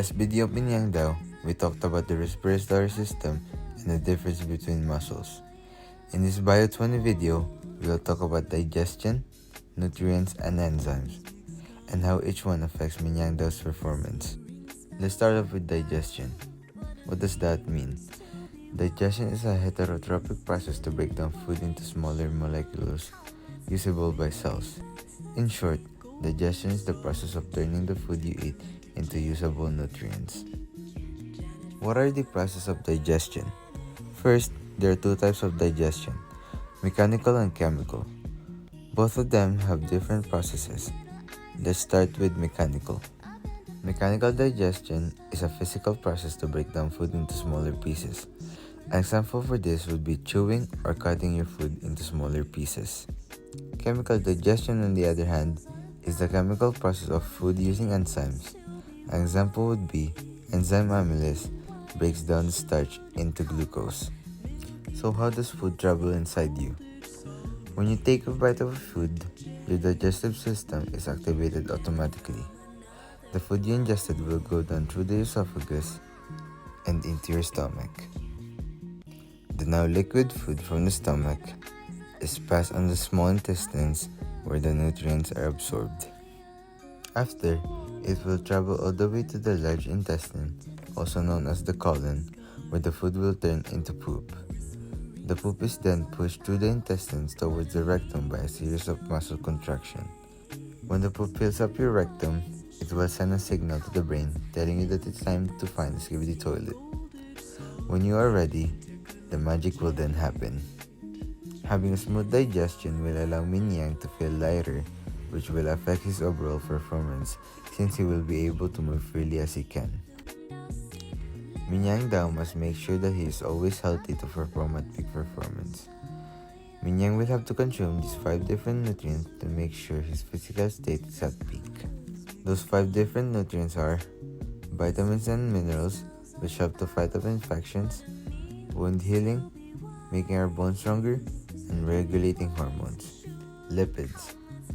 last video of Minyang Dao, we talked about the respiratory system and the difference between muscles. In this Bio 20 video, we will talk about digestion, nutrients, and enzymes, and how each one affects Minyang Dao's performance. Let's start off with digestion. What does that mean? Digestion is a heterotrophic process to break down food into smaller molecules usable by cells. In short, digestion is the process of turning the food you eat into usable nutrients. What are the processes of digestion? First, there are two types of digestion, mechanical and chemical. Both of them have different processes. Let's start with mechanical. Mechanical digestion is a physical process to break down food into smaller pieces. An example for this would be chewing or cutting your food into smaller pieces. Chemical digestion, on the other hand, is the chemical process of food using enzymes. An example would be enzyme amylase breaks down the starch into glucose. So how does food travel inside you? When you take a bite of food, your digestive system is activated automatically. The food you ingested will go down through the esophagus and into your stomach. The now liquid food from the stomach is passed on the small intestines where the nutrients are absorbed. After, it will travel all the way to the large intestine, also known as the colon, where the food will turn into poop. The poop is then pushed through the intestines towards the rectum by a series of muscle contractions. When the poop fills up your rectum, it will send a signal to the brain telling you that it's time to find a skibidi toilet. When you are ready, the magic will then happen. Having a smooth digestion will allow Minyang to feel lighter, which will affect his overall performance since he will be able to move freely as he can. Minyang Dao must make sure that he is always healthy to perform at peak performance. Minyang will have to consume these 5 different nutrients to make sure his physical state is at peak. Those 5 different nutrients are vitamins and minerals, which help to fight off infections, wound healing, making our bones stronger, and regulating hormones. Lipids,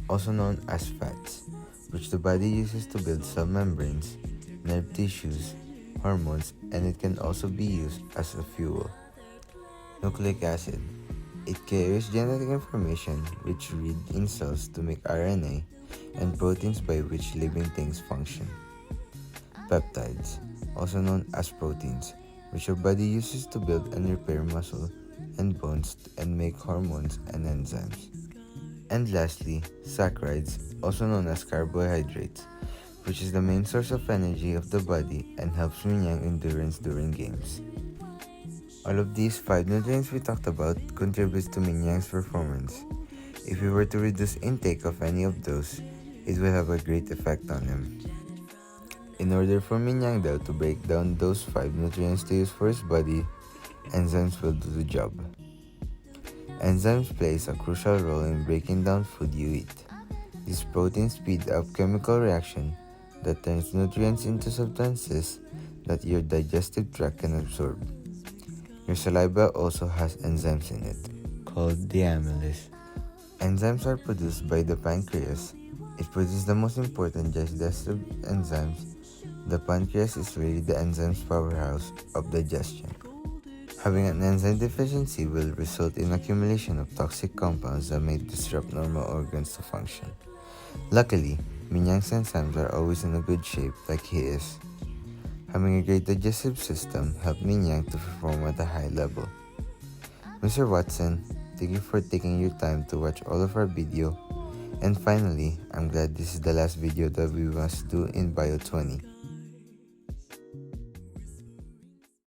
also known as fats, which the body uses to build cell membranes, nerve tissues, hormones, and it can also be used as a fuel. Nucleic acid, it carries genetic information which read in cells to make RNA and proteins by which living things function. Peptides, also known as proteins, which your body uses to build and repair muscle and bones and make hormones and enzymes. And lastly, saccharides, also known as carbohydrates, which is the main source of energy of the body and helps Minyang endurance during games. All of these 5 nutrients we talked about contributes to Minyang's performance. If we were to reduce intake of any of those, it will have a great effect on him. In order for Minyang Dao to break down those 5 nutrients to use for his body, enzymes will do the job. Enzymes plays a crucial role in breaking down food you eat. These proteins speed up chemical reaction that turns nutrients into substances that your digestive tract can absorb. Your saliva also has enzymes in it, called the amylase. Enzymes are produced by the pancreas. It produces the most important digestive enzymes. The pancreas is really the enzymes powerhouse of digestion. Having an enzyme deficiency will result in accumulation of toxic compounds that may disrupt normal organs to function. Luckily, Minyang's enzymes are always in a good shape like he is. Having a great digestive system helped Minyang to perform at a high level. Mr. Watson, thank you for taking your time to watch all of our video. And finally, I'm glad this is the last video that we must do in Bio 20.